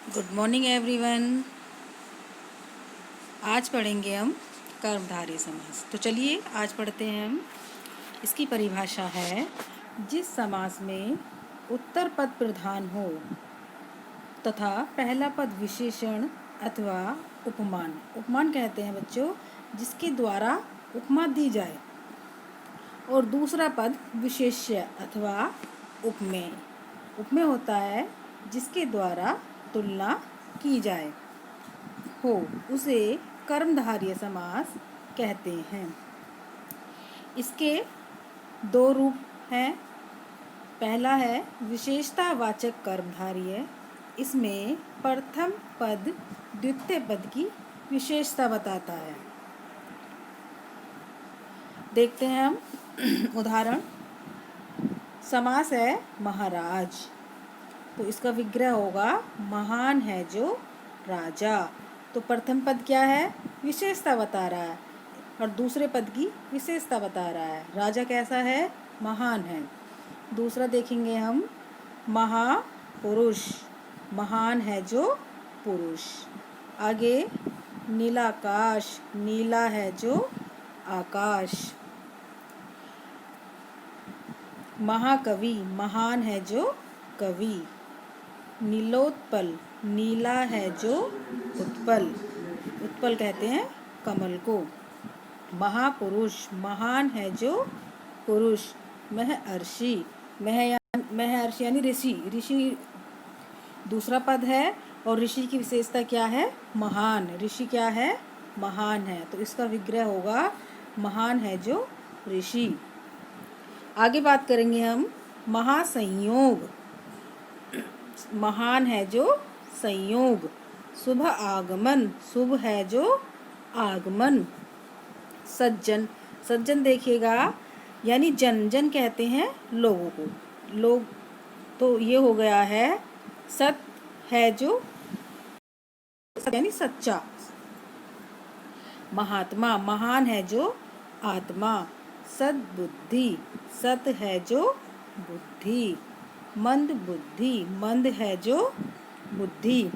Good morning everyone. आज पढ़ेंगे हम कर्मधारय समास। तो चलिए आज पढ़ते हैं हम। इसकी परिभाषा है, जिस समास में उत्तर पद प्रधान हो तथा पहला पद विशेषण अथवा उपमान। उपमान कहते हैं बच्चों जिसके द्वारा उपमा दी जाए, और दूसरा पद विशेष्य अथवा उपमेय। उपमेय होता है जिसके द्वारा तुलना की जाए हो, उसे कर्मधारय समास कहते हैं। इसके दो रूप हैं। पहला है विशेषतावाचक कर्मधारय। इसमें प्रथम पद द्वितीय पद की विशेषता बताता है। देखते हैं हम उदाहरण। समास है महाराज, तो इसका विग्रह होगा महान है जो राजा। तो प्रथम पद क्या है? विशेषता बता रहा है, और दूसरे पद की विशेषता बता रहा है। राजा कैसा है? महान है। दूसरा देखेंगे हम, महापुरुष, महान है जो पुरुष। आगे नीलाकाश, नीला है जो आकाश। महाकवि, महान है जो कवि। नीलोत्पल, नीला है जो उत्पल, उत्पल कहते हैं कमल को। महापुरुष, महान है जो पुरुष। महर्षि, महर्षि यानी ऋषि, ऋषि दूसरा पद है, और ऋषि की विशेषता क्या है? महान। ऋषि क्या है? महान है। तो इसका विग्रह होगा महान है जो ऋषि। आगे बात करेंगे हम महासंयोग, महान है जो संयोग। शुभ आगमन, शुभ है जो आगमन। सज्जन, सज्जन देखिएगा यानी जन, जन कहते हैं लोगों को, लोग। तो ये हो गया है सत है जो यानी सच्चा। महात्मा, महान है जो आत्मा। सद्बुद्धि, सत है जो बुद्धि। मंद बुद्धि, मंद है जो बुद्धि।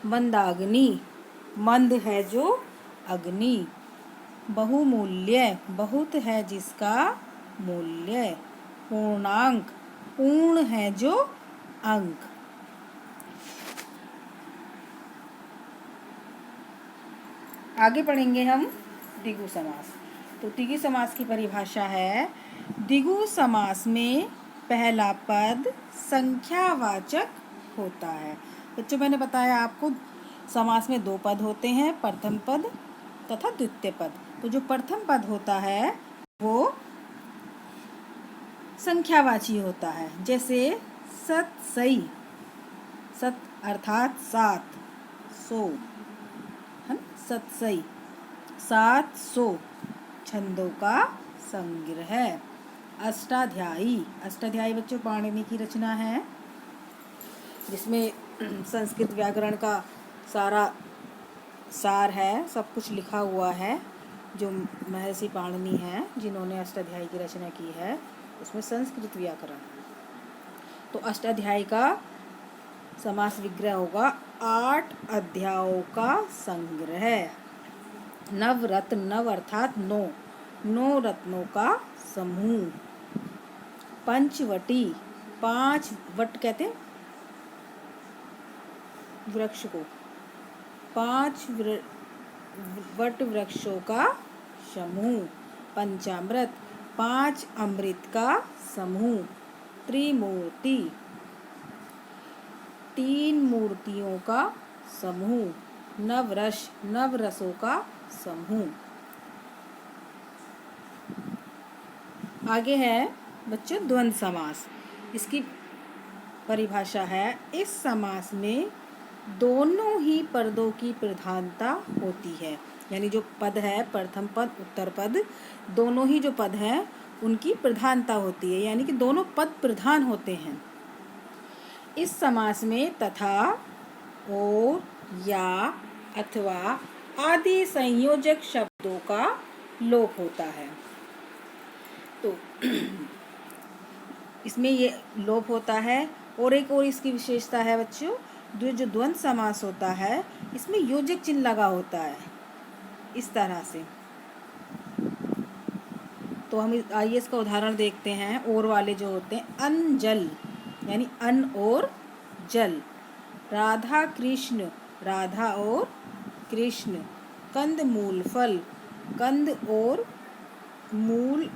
मंदाग्नि, मंद है जो अग्नि। बहुमूल्य, बहुत है जिसका मूल्य। पूर्णांक, पूर्ण है जो अंक। आगे पढ़ेंगे हम द्विगु समास। तो द्विगु समास की परिभाषा है, द्विगु समास में पहला पद संख्यावाचक होता है। बच्चों मैंने बताया आपको समास में दो पद होते हैं, प्रथम पद तथा द्वितीय पद। तो जो प्रथम पद होता है वो संख्यावाची होता है। जैसे सतसई, सत अर्थात 700 है, सतसई 700 छंदों का संग्रह है। अष्टाध्यायी, अष्टाध्यायी बच्चों पाणिनि की रचना है, जिसमें संस्कृत व्याकरण का सारा सार है, सब कुछ लिखा हुआ है। जो महर्षि पाणिनि हैं जिन्होंने अष्टाध्यायी की रचना की है, उसमें संस्कृत व्याकरण। तो अष्टाध्यायी का समास विग्रह होगा 8 अध्यायों का संग्रह। नवरत्न, नव अर्थात 9, 9 रत्नों का समूह। पंचवटी, 5 वट कहते हैं वृक्ष को, 5 वट वृक्षों का समूह। पंचामृत, 5 अमृत का समूह। त्रिमूर्ति, 3 मूर्तियों का समूह। नवरस, नवरसों का समूह। आगे है बच्चों द्वंद्व समास। इसकी परिभाषा है, इस समास में दोनों ही पदों की प्रधानता होती है। यानी जो पद है, प्रथम पद उत्तर पद, दोनों ही जो पद हैं उनकी प्रधानता होती है, यानी कि दोनों पद प्रधान होते हैं। इस समास में तथा, और, या, अथवा आदि संयोजक शब्दों का लोप होता है। तो इसमें ये लोप होता है। और एक और इसकी विशेषता है बच्चों, जो द्वंद्व समास होता है इसमें योजक चिन्ह लगा होता है इस तरह से। तो हम आइए इसका उदाहरण देखते हैं। और वाले जो होते हैं, अन जल यानी अन और जल, राधा कृष्ण राधा और कृष्ण, कंद मूल फल कंद और मूल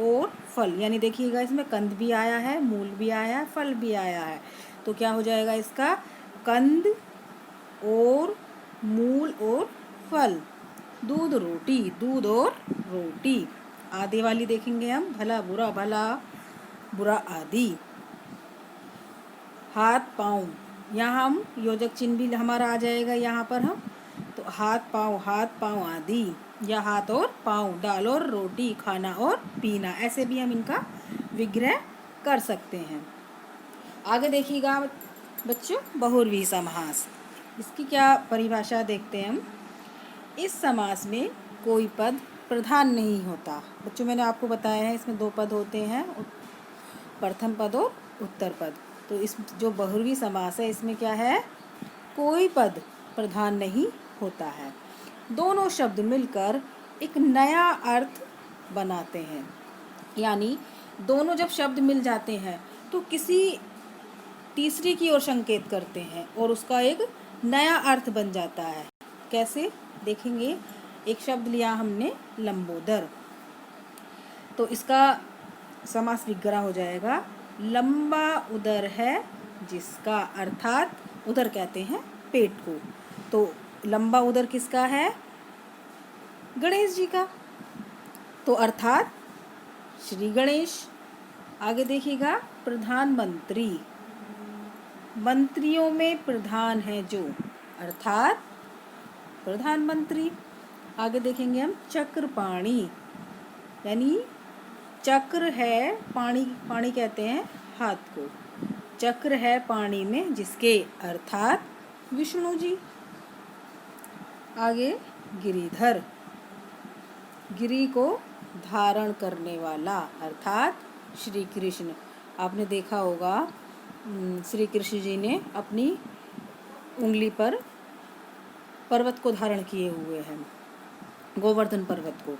और फल, यानी देखिएगा इसमें कंद भी आया है, मूल भी आया है, फल भी आया है। तो क्या हो जाएगा इसका, कंद और मूल और फल। दूध रोटी, दूध और रोटी। आदि वाली देखेंगे हम, भला बुरा भला बुरा आदि। हाथ पाँव, यहाँ हम योजक चिन्ह भी हमारा आ जाएगा यहाँ पर हम, तो हाथ पाँव आदि, या हाथ और पाँव, दाल और रोटी, खाना और पीना, ऐसे भी हम इनका विग्रह कर सकते हैं। आगे देखिएगा बच्चों, बहुव्रीहि समास। इसकी क्या परिभाषा देखते हैं हम। इस समास में कोई पद प्रधान नहीं होता। बच्चों मैंने आपको बताया है इसमें 2 पद होते हैं, प्रथम पद और उत्तर पद। तो इस जो बहुव्रीहि समास है इसमें क्या है, कोई पद प्रधान नहीं होता है। दोनों शब्द मिलकर एक नया अर्थ बनाते हैं, यानी दोनों जब शब्द मिल जाते हैं तो किसी तीसरी की ओर संकेत करते हैं और उसका एक नया अर्थ बन जाता है। कैसे देखेंगे, एक शब्द लिया हमने लंबोदर, तो इसका समास विग्रह हो जाएगा, लंबा उदर है जिसका, अर्थात उदर कहते हैं पेट को। तो लंबा उदर किसका है, गणेश जी का, तो अर्थात श्री गणेश। आगे देखिएगा, प्रधानमंत्री, मंत्रियों में प्रधान है जो, अर्थात प्रधानमंत्री। आगे देखेंगे हम, चक्रपाणी, यानी चक्र है पानी, पानी कहते हैं हाथ को, चक्र है पानी में जिसके, अर्थात विष्णु जी। आगे गिरिधर, गिरि को धारण करने वाला, अर्थात श्री कृष्ण। आपने देखा होगा श्री कृष्ण जी ने अपनी उंगली पर पर्वत को धारण किए हुए हैं, गोवर्धन पर्वत को,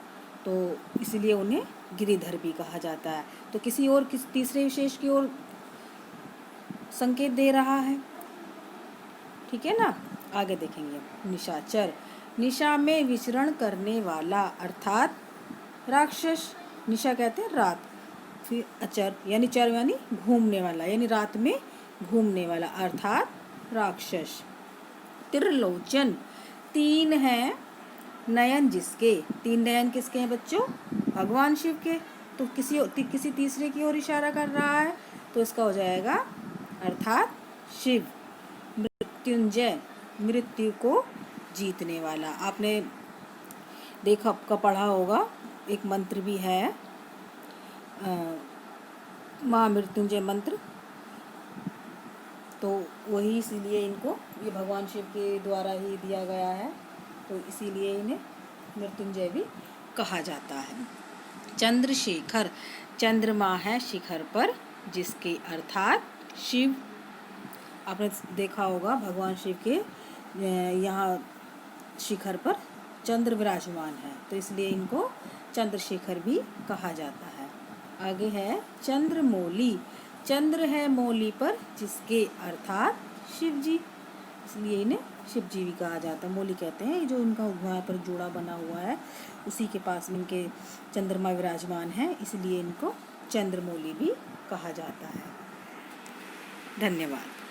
तो इसलिए उन्हें गिरिधर भी कहा जाता है। तो किसी तीसरे विशेष की ओर संकेत दे रहा है, ठीक है ना। आगे देखेंगे, निशाचर, निशा में विचरण करने वाला, अर्थात राक्षस। निशा कहते हैं रात, फिर अचर यानी चर यानी घूमने वाला, यानी रात में घूमने वाला, अर्थात राक्षस। त्रिलोचन, 3 हैं नयन जिसके, 3 नयन किसके हैं बच्चों, भगवान शिव के। तो किसी तीसरे की ओर इशारा कर रहा है, तो इसका हो जाएगा अर्थात शिव। मृत्युंजय, मृत्यु को जीतने वाला। आपने देखा का पढ़ा होगा, एक मंत्र भी है माँ मृत्युंजय मंत्र, तो वही इसीलिए इनको, ये भगवान शिव के द्वारा ही दिया गया है, तो इसीलिए इन्हें मृत्युंजय भी कहा जाता है। चंद्रशेखर, चंद्रमा है शिखर पर जिसके, अर्थात शिव। आपने देखा होगा भगवान शिव के यहाँ शिखर पर चंद्र विराजमान है, तो इसलिए इनको चंद्रशेखर भी कहा जाता है। आगे है चंद्रमौली, चंद्र है मौली पर जिसके, अर्थात शिव जी, इसलिए इन्हें शिव जी भी कहा जाता है। मौली कहते हैं जो इनका वहाँ पर जोड़ा बना हुआ है, उसी के पास में इनके चंद्रमा विराजमान है, इसलिए इनको चंद्रमौली भी कहा जाता है। धन्यवाद।